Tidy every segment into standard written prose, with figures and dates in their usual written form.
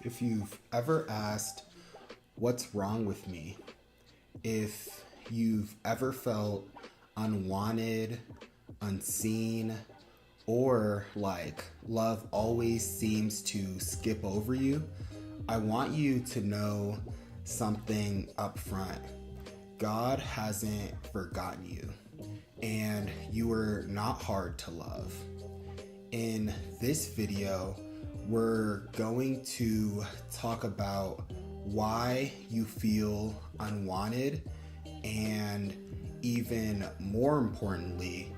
If you've ever asked, what's wrong with me? If you've ever felt unwanted, unseen, or like love always seems to skip over you, I want you to know something up front. God hasn't forgotten you, and you are not hard to love. In this video, we're going to talk about why you feel unwanted, and even more importantly,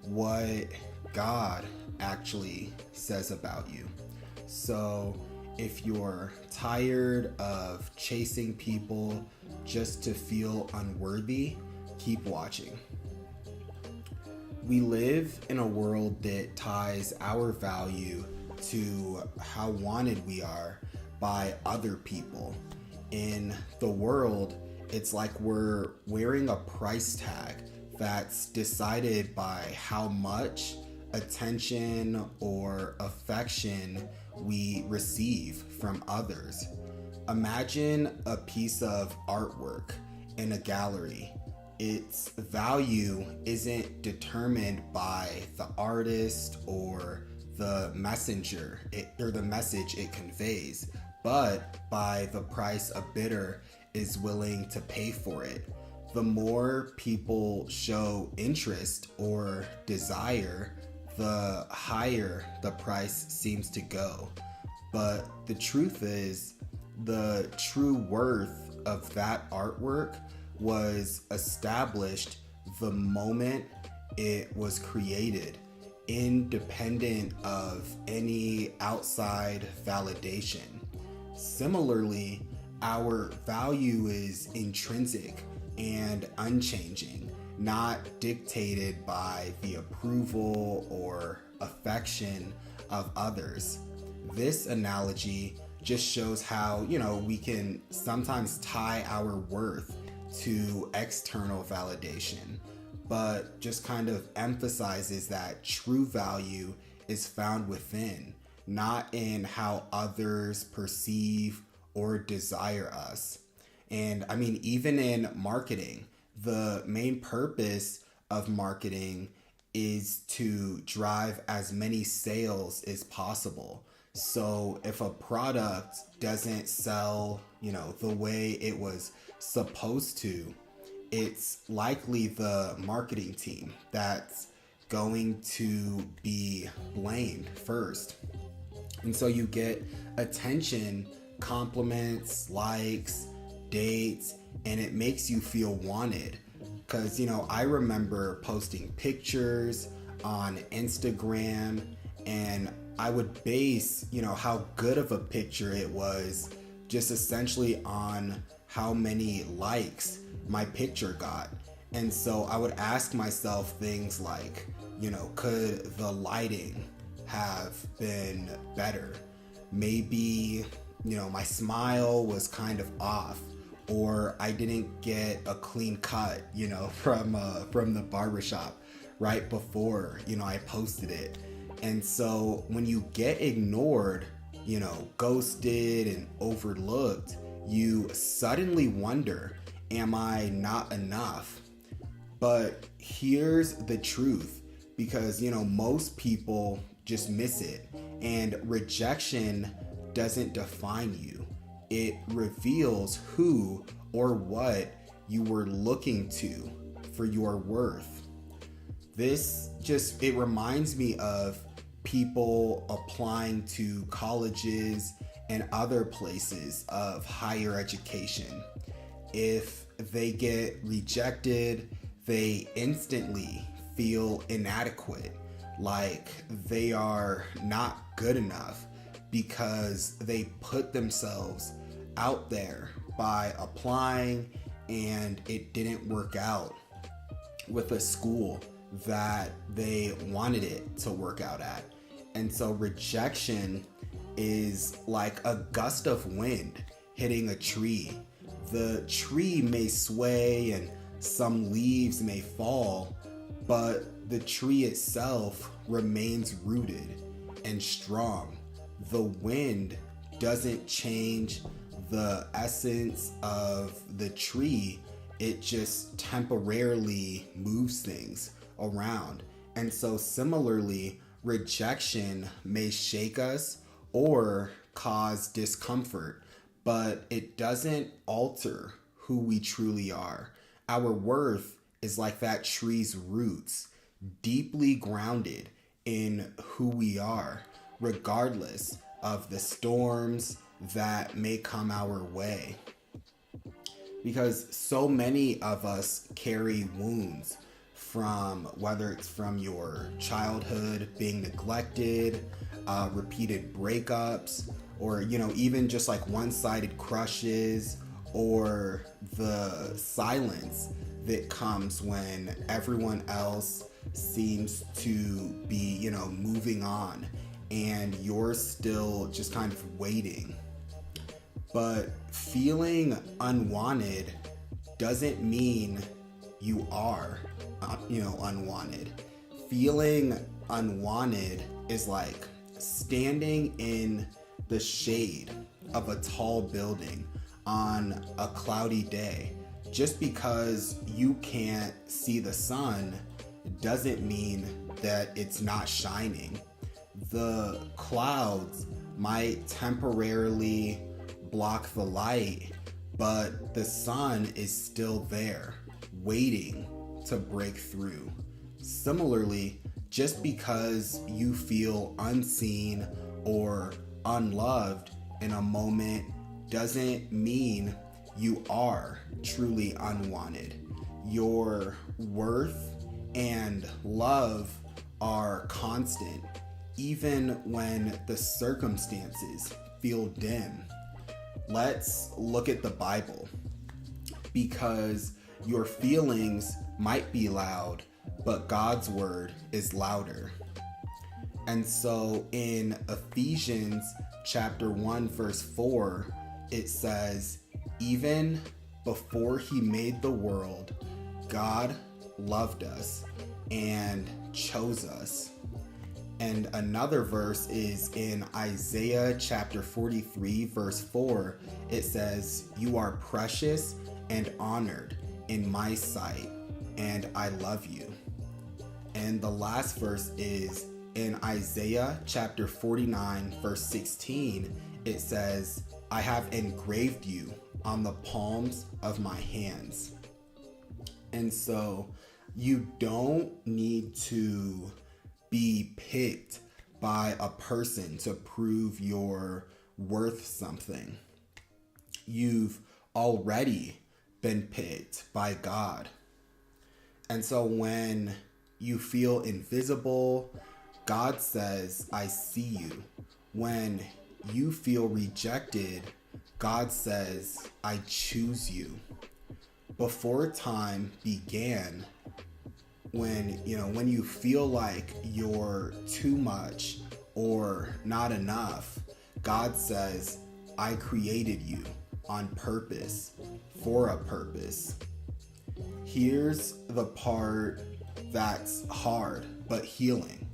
what God actually says about you. So if you're tired of chasing people just to feel unworthy, keep watching. We live in a world that ties our value to how wanted we are by other people. In the world, it's like we're wearing a price tag that's decided by how much attention or affection we receive from others. Imagine a piece of artwork in a gallery. Its value isn't determined by the artist or the messenger or the message it conveys, but by the price a bidder is willing to pay for it. The more people show interest or desire, the higher the price seems to go. But the truth is, the true worth of that artwork was established the moment it was created, independent of any outside validation. Similarly, our value is intrinsic and unchanging, not dictated by the approval or affection of others. This analogy just shows how, we can sometimes tie our worth to external validation, but just kind of emphasizes that true value is found within, not in how others perceive or desire us. And I mean, even in marketing, the main purpose of marketing is to drive as many sales as possible. So if a product doesn't sell, the way it was supposed to, it's likely the marketing team that's going to be blamed first. And so you get attention, compliments, likes, dates, and it makes you feel wanted. Because, I remember posting pictures on Instagram, and I would base, how good of a picture it was just essentially on how many likes my picture got. And so I would ask myself things like, could the lighting have been better? Maybe, my smile was kind of off, or I didn't get a clean cut, from the barbershop right before, I posted it. And so when you get ignored, ghosted and overlooked, you suddenly wonder, am I not enough? But here's the truth, because, most people just miss it. And rejection doesn't define you. It reveals who or what you were looking to for your worth. It reminds me of people applying to colleges and other places of higher education. If they get rejected, they instantly feel inadequate, like they are not good enough because they put themselves out there by applying and it didn't work out with a school that they wanted it to work out at. And so rejection is like a gust of wind hitting a tree. The tree may sway and some leaves may fall, but the tree itself remains rooted and strong. The wind doesn't change the essence of the tree. It just temporarily moves things around. And so similarly, rejection may shake us or cause discomfort, but it doesn't alter who we truly are. Our worth is like that tree's roots, deeply grounded in who we are, regardless of the storms that may come our way. Because so many of us carry wounds from, whether it's from your childhood, being neglected, repeated breakups, or, even just like one-sided crushes, or the silence that comes when everyone else seems to be, moving on and you're still just kind of waiting. But feeling unwanted doesn't mean you are, unwanted. Feeling unwanted is like standing in the shade of a tall building on a cloudy day. Just because you can't see the sun doesn't mean that it's not shining. The clouds might temporarily block the light, but the sun is still there, waiting to break through. Similarly, just because you feel unseen or unloved in a moment doesn't mean you are truly unwanted. Your worth and love are constant, even when the circumstances feel dim. Let's look at the Bible, because your feelings might be loud, but God's word is louder. And so in Ephesians chapter 1, verse 4, it says, even before he made the world, God loved us and chose us. And another verse is in Isaiah chapter 43, verse 4. It says, you are precious and honored in my sight, and I love you. And the last verse is in Isaiah chapter 49, verse 16. It says, I have engraved you on the palms of my hands. And so you don't need to be picked by a person to prove you're worth something. You've already been picked by God. And so when you feel invisible, God says, I see you. When you feel rejected, God says, I choose you. Before time began, when you feel like you're too much or not enough, God says, I created you on purpose, for a purpose. Here's the part that's hard but healing.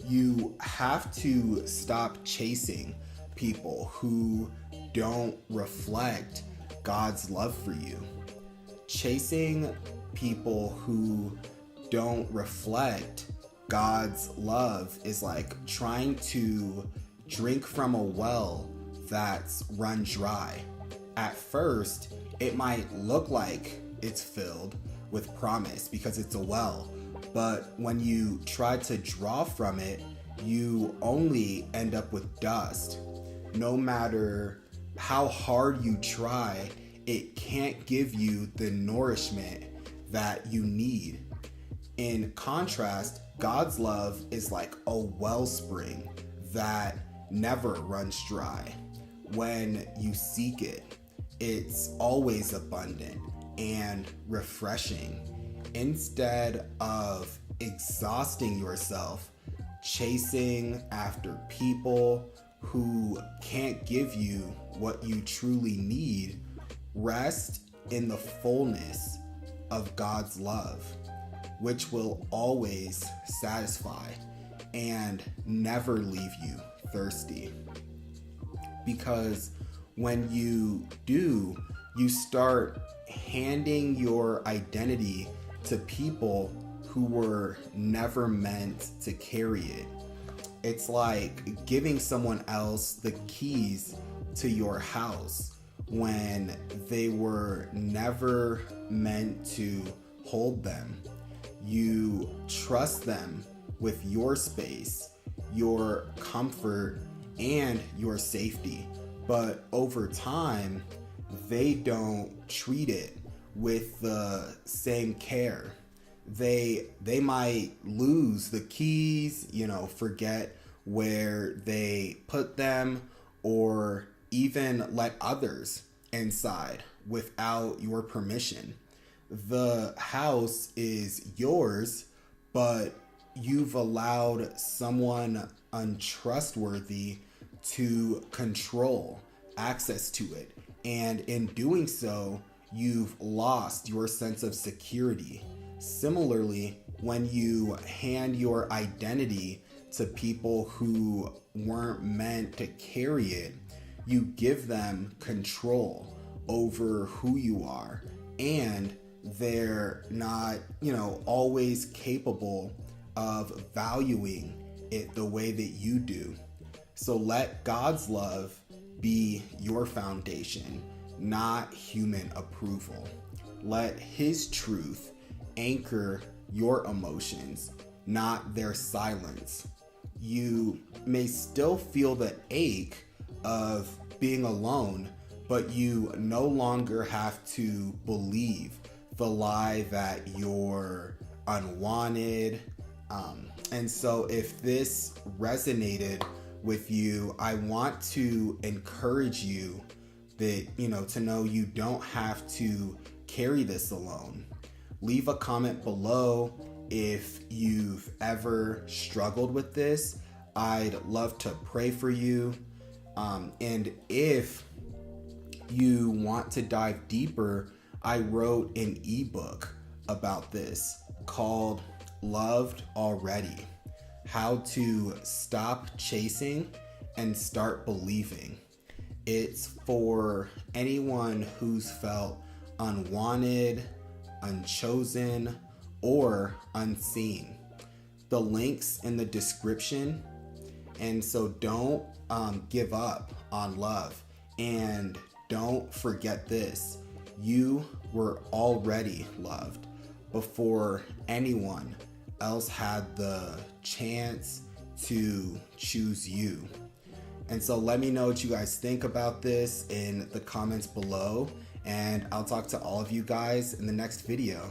You have to stop chasing people who don't reflect God's love for you. Chasing people who don't reflect God's love is like trying to drink from a well that's run dry. At first, it might look like it's filled with promise because it's a well, but when you try to draw from it, you only end up with dust. No matter how hard you try, it can't give you the nourishment that you need. In contrast, God's love is like a wellspring that never runs dry. When you seek it, it's always abundant and refreshing. Instead of exhausting yourself chasing after people who can't give you what you truly need, rest in the fullness of God's love, which will always satisfy and never leave you thirsty. because when you do, you start handing your identity to people who were never meant to carry it. It's like giving someone else the keys to your house when they were never meant to hold them. You trust them with your space, your comfort, and your safety. But over time, they don't treat it with the same care. They might lose the keys, forget where they put them, or even let others inside without your permission. The house is yours, but you've allowed someone untrustworthy to control access to it. And in doing so, you've lost your sense of security. Similarly, when you hand your identity to people who weren't meant to carry it, you give them control over who you are, and they're not, always capable of valuing it the way that you do. So let God's love be your foundation, not human approval. Let His truth anchor your emotions, not their silence. You may still feel the ache of being alone, but you no longer have to believe the lie that you're unwanted. And so if this resonated with you, I want to encourage you that, to know you don't have to carry this alone. Leave a comment below if you've ever struggled with this. I'd love to pray for you. And if you want to dive deeper, I wrote an ebook about this called Loved Already: How to Stop Chasing and Start Believing. It's for anyone who's felt unwanted, unchosen, or unseen. The link's in the description. And so don't give up on love. And don't forget this: you were already loved before anyone else had the chance to choose you. And so let me know what you guys think about this in the comments below, and I'll talk to all of you guys in the next video.